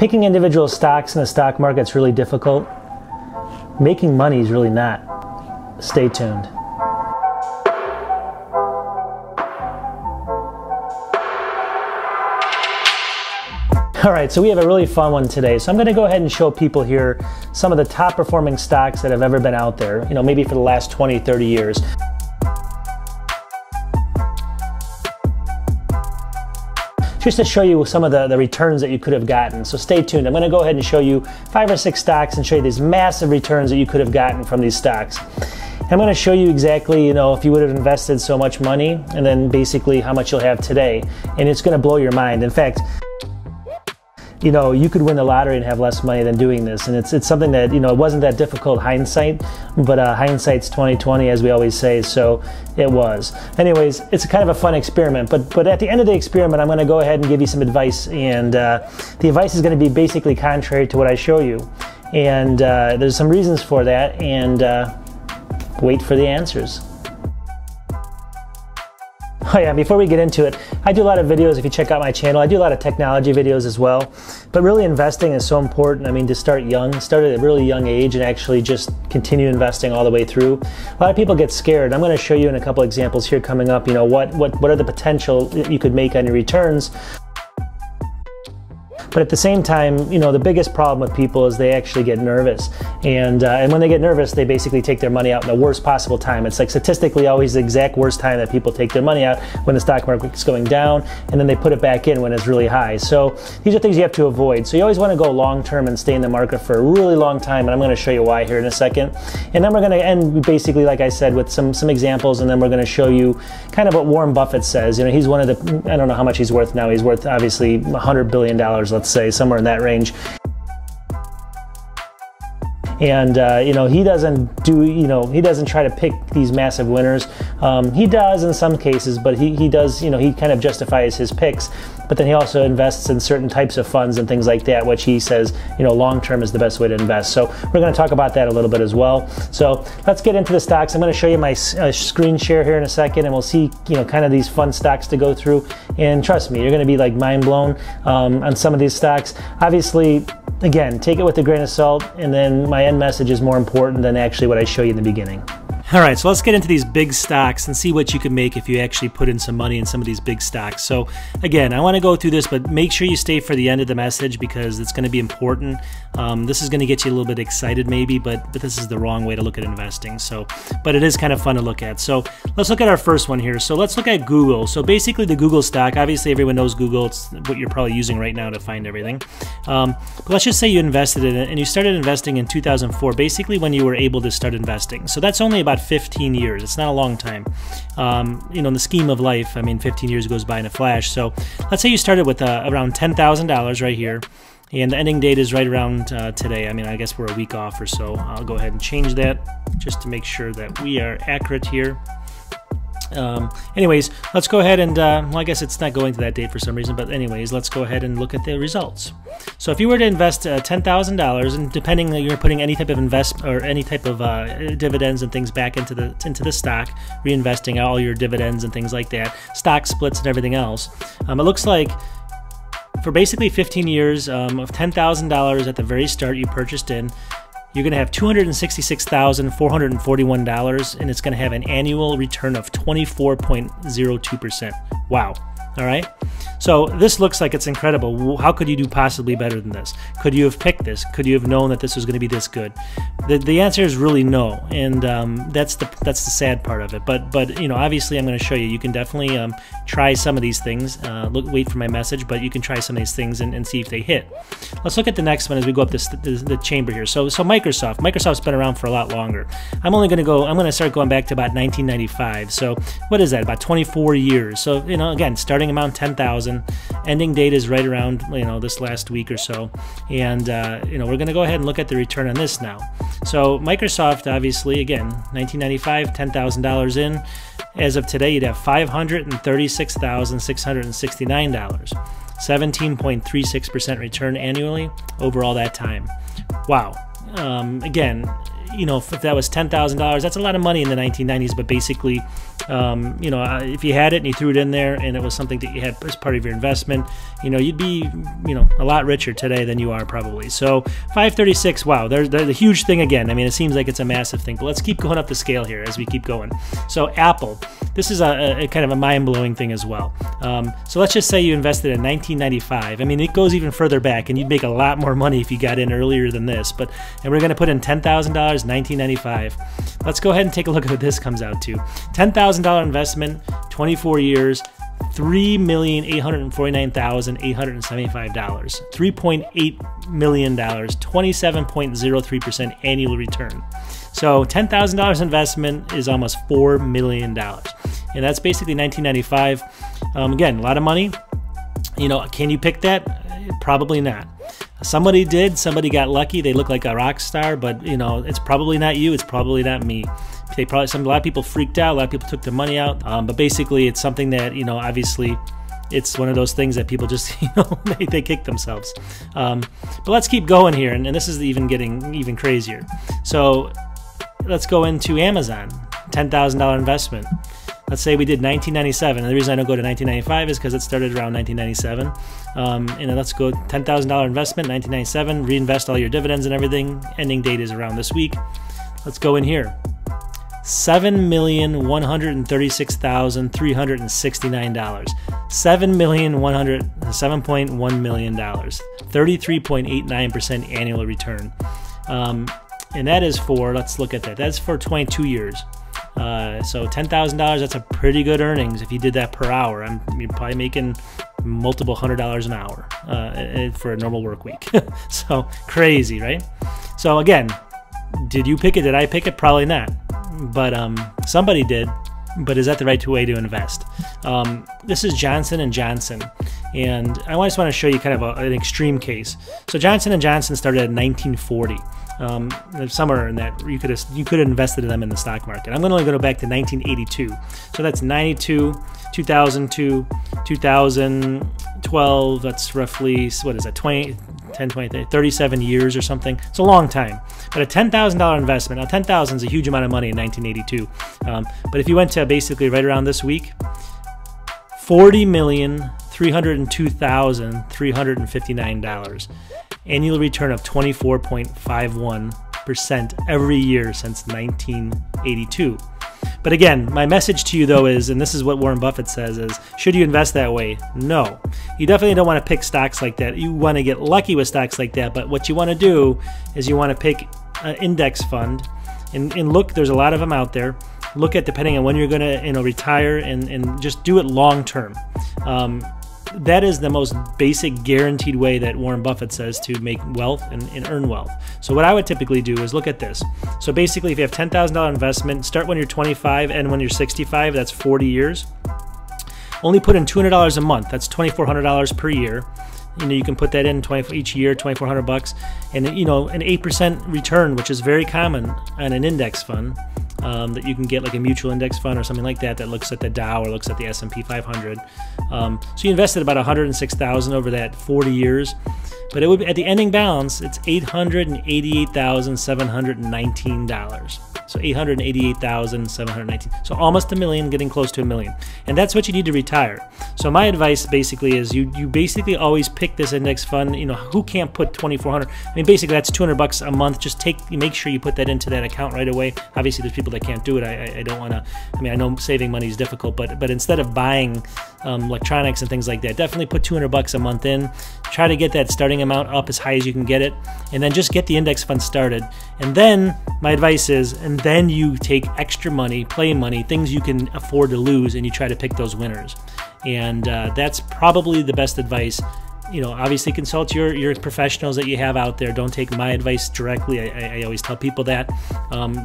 Picking individual stocks in the stock market's really difficult. Making money is really not. Stay tuned. All right, so we have a really fun one today. So I'm going to go ahead and show people here some of the top performing stocks that have ever been out there, maybe for the last 20, 30 years. Just to show you some of the returns that you could have gotten. So stay tuned. I'm going to go ahead and show you 5 or 6 stocks and show you these massive returns that you could have gotten from these stocks. I'm going to show you exactly, if you would have invested so much money, and then basically how much you'll have today. And it's going to blow your mind. In fact, you could win the lottery and have less money than doing this. And it's something that, it wasn't that difficult hindsight, but hindsight's 20/20, as we always say, so it was. Anyways, it's kind of a fun experiment, but at the end of the experiment, I'm going to go ahead and give you some advice, and the advice is going to be basically contrary to what I show you. And there's some reasons for that, and wait for the answers. Oh yeah, before we get into it, I do a lot of videos. If you check out my channel, I do a lot of technology videos as well. But really investing is so important. I mean, to start young, start at a really young age and actually just continue investing all the way through. A lot of people get scared. I'm going to show you in a couple examples here coming up, what are the potential that you could make on your returns. But at the same time, the biggest problem with people is they actually get nervous. And when they get nervous, they basically take their money out in the worst possible time. It's like statistically always the exact worst time that people take their money out, when the stock market's going down, and then they put it back in when it's really high. So these are things you have to avoid. So you always want to go long term and stay in the market for a really long time. And I'm going to show you why here in a second. And then we're going to end basically, like I said, with some examples, and then we're going to show you kind of what Warren Buffett says. He's one of the, I don't know how much he's worth now. He's worth obviously $100 billion, let's say, somewhere in that range. And he doesn't do, he doesn't try to pick these massive winners. He does in some cases, but he does, he kind of justifies his picks. But then he also invests in certain types of funds and things like that, which he says, long term is the best way to invest. So we're going to talk about that a little bit as well. So let's get into the stocks. I'm going to show you my screen share here in a second, and we'll see, kind of these fun stocks to go through. And trust me, you're going to be like mind blown on some of these stocks. Obviously, again, take it with a grain of salt, and then my end message is more important than actually what I show you in the beginning. All right, so let's get into these big stocks and see what you can make if you actually put in some money in some of these big stocks. So again, I want to go through this, but make sure you stay for the end of the message because it's going to be important. This is going to get you a little bit excited maybe, but this is the wrong way to look at investing. So, but it is kind of fun to look at. So let's look at our first one here. So let's look at Google. So basically the Google stock, obviously everyone knows Google. It's what you're probably using right now to find everything. But let's just say you invested in it, and you started investing in 2004, basically when you were able to start investing. So that's only about 15 years. It's not a long time. In the scheme of life, I mean, 15 years goes by in a flash. So let's say you started with around $10,000 right here, and the ending date is right around today. I mean, I guess we're a week off or so. I'll go ahead and change that just to make sure that we are accurate here. Anyways, let's go ahead and, well, I guess it's not going to that date for some reason, but anyways, let's go ahead and look at the results. So if you were to invest $10,000, and depending you're putting any type of investment or any type of dividends and things back into the stock, reinvesting all your dividends and things like that, stock splits and everything else, it looks like for basically 15 years of $10,000 at the very start you purchased in, you're going to have $266,441, and it's going to have an annual return of 24.02%. Wow. All right. So this looks like it's incredible. How could you do possibly better than this? Could you have picked this? Could you have known that this was going to be this good? The answer is really no, and that's the sad part of it. But obviously I'm going to show you. You can definitely try some of these things. Wait for my message, but you can try some of these things and see if they hit. Let's look at the next one as we go up the chamber here. So Microsoft's been around for a lot longer. I'm going to start going back to about 1995. So what is that? About 24 years. So again, starting amount 10,000, ending date is right around this last week or so, and we're going to go ahead and look at the return on this now. So Microsoft, obviously, again, 1995, $10,000 in. As of today, you'd have $536,669, 17.36% return annually over all that time. Wow. Again, if that was $10,000, that's a lot of money in the 1990s, but basically If you had it and you threw it in there and it was something that you had as part of your investment, you'd be, a lot richer today than you are probably. So 536, wow, there's the huge thing again. I mean, it seems like it's a massive thing, but let's keep going up the scale here as we keep going. So Apple, this is a kind of a mind-blowing thing as well. So let's just say you invested in 1995. I mean, it goes even further back, and you'd make a lot more money if you got in earlier than this. And we're going to put in $10,000, 1995. Let's go ahead and take a look at what this comes out to. $10,000 investment, 24 years, $3,849,875. $3.8 million, 27.03% annual return. So $10,000 investment is almost $4 million. And that's basically 1995. Again, a lot of money. Can you pick that? Probably not. Somebody did. Somebody got lucky. They look like a rock star, but it's probably not you. It's probably not me. A lot of people freaked out. A lot of people took their money out. But basically, it's something that obviously, it's one of those things that people just they kick themselves. But let's keep going here, and this is even getting even crazier. So let's go into Amazon. $10,000 investment. Let's say we did 1997. And the reason I don't go to 1995 is because it started around 1997. Let's go $10,000 investment, 1997. Reinvest all your dividends and everything. Ending date is around this week. Let's go in here. $7,136,369. $7.1 million. 33.89% annual return. And that is for, let's look at that. That's for 22 years. So $10,000, that's a pretty good earnings if you did that per hour. You're probably making multiple $100 an hour for a normal work week. So crazy, right? So again, did you pick it? Did I pick it? Probably not. But somebody did. But is that the right way to invest? This is Johnson & Johnson. And I just want to show you kind of an extreme case. So Johnson & Johnson started in 1940. Somewhere in that you could have invested in them in the stock market. I'm going to only go back to 1982. So that's 92, 2002, 2012. That's roughly, what is that, 10, 20, 37 years or something. It's a long time. But a $10,000 investment, now 10,000 is a huge amount of money in 1982. But if you went to basically right around this week, $40,302,359. Annual return of 24.51% every year since 1982. But again, my message to you though is, and this is what Warren Buffett says, is should you invest that way? No. You definitely don't want to pick stocks like that. You want to get lucky with stocks like that, but what you want to do is you want to pick an index fund and look, there's a lot of them out there. Look at, depending on when you're going to retire, and just do it long term. That is the most basic guaranteed way that Warren Buffett says to make wealth and earn wealth. So what I would typically do is look at this. So basically, if you have $10,000 investment, start when you're 25 and when you're 65, that's 40 years. Only put in $200 a month. That's $2,400 per year. You can put that in each year, $2,400, and an 8% return, which is very common on an index fund. That you can get, like a mutual index fund or something like that looks at the Dow or looks at the S&P 500. So you invested about $106,000 over that 40 years, but it would be, at the ending balance, it's $888,719. So $888,719. So almost $1 million, getting close to $1 million. And that's what you need to retire. So my advice basically is you basically always pick this index fund. Who can't put $2,400? I mean, basically that's $200 a month. Just make sure you put that into that account right away. Obviously, there's people that can't do it. I don't want to. I mean, I know saving money is difficult, but instead of buying electronics and things like that, definitely put $200 a month in. Try to get that starting amount up as high as you can get it, and then just get the index fund started. And then my advice is, and then you take extra money, play money, things you can afford to lose, and you try to pick those winners. And that's probably the best advice. Obviously consult your professionals that you have out there. Don't take my advice directly. I always tell people that.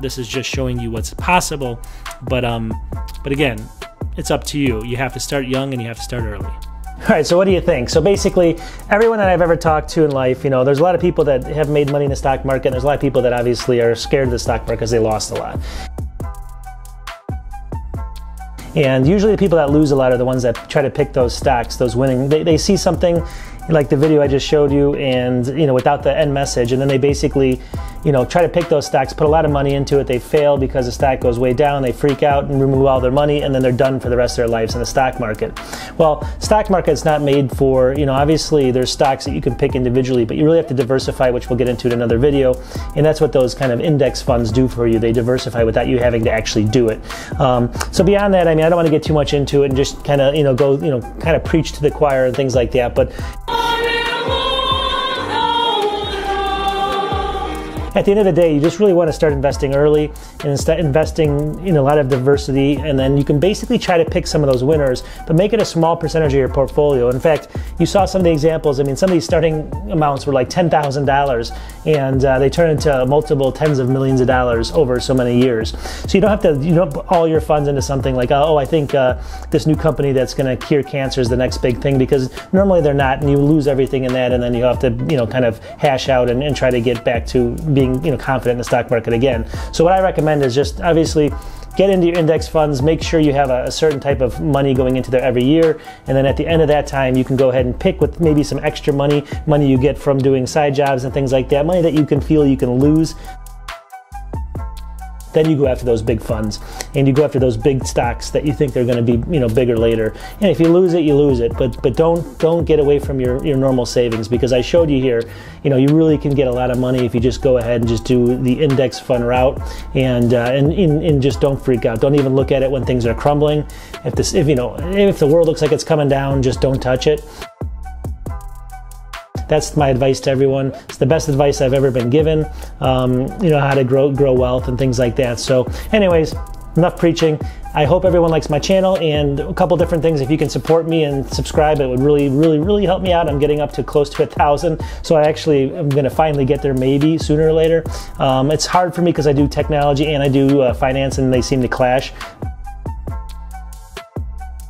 This is just showing you what's possible. But again, it's up to you. You have to start young and you have to start early. All right, so what do you think? So basically, everyone that I've ever talked to in life, there's a lot of people that have made money in the stock market, and there's a lot of people that obviously are scared of the stock market because they lost a lot. And usually the people that lose a lot are the ones that try to pick those stocks, those winning. They see something like the video I just showed you, and without the end message, and then they basically try to pick those stocks, put a lot of money into it, they fail because the stock goes way down, they freak out and remove all their money, and then they're done for the rest of their lives in the stock market. Well, stock market's not made for, obviously there's stocks that you can pick individually, but you really have to diversify, which we'll get into in another video, and that's what those kind of index funds do for you. They diversify without you having to actually do it. So beyond that, I mean, I don't want to get too much into it and just kind of, go, kind of preach to the choir and things like that, but at the end of the day, you just really want to start investing early and start investing in a lot of diversity, and then you can basically try to pick some of those winners, but make it a small percentage of your portfolio. In fact, you saw some of the examples. I mean, some of these starting amounts were like $10,000, and they turn into multiple tens of millions of dollars over so many years. So you don't have to put all your funds into something like, oh, I think this new company that's going to cure cancer is the next big thing, because normally they're not, and you lose everything in that, and then you have to kind of hash out and try to get back to being confident in the stock market again. So what I recommend is just obviously get into your index funds, make sure you have a certain type of money going into there every year, and then at the end of that time you can go ahead and pick with maybe some extra money you get from doing side jobs and things like that, money that you can feel you can lose. Then you go after those big funds, and you go after those big stocks that you think they're going to be bigger later. And if you lose it, you lose it. But don't get away from your normal savings, because I showed you here, you really can get a lot of money if you just go ahead and just do the index fund route, and just don't freak out. Don't even look at it when things are crumbling. If the world looks like it's coming down, just don't touch it. That's my advice to everyone. It's the best advice I've ever been given. How to grow wealth and things like that. So anyways, enough preaching. I hope everyone likes my channel, and a couple different things. If you can support me and subscribe, it would really, really, really help me out. I'm getting up to close to 1,000, so I actually am going to finally get there, maybe sooner or later. It's hard for me because I do technology and I do finance, and they seem to clash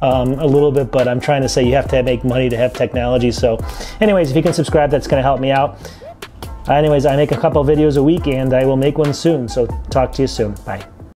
a little bit, but I'm trying to say you have to make money to have technology. So anyways, if you can subscribe, that's going to help me out. Anyways, I make a couple videos a week, and I will make one soon, so talk to you soon. Bye.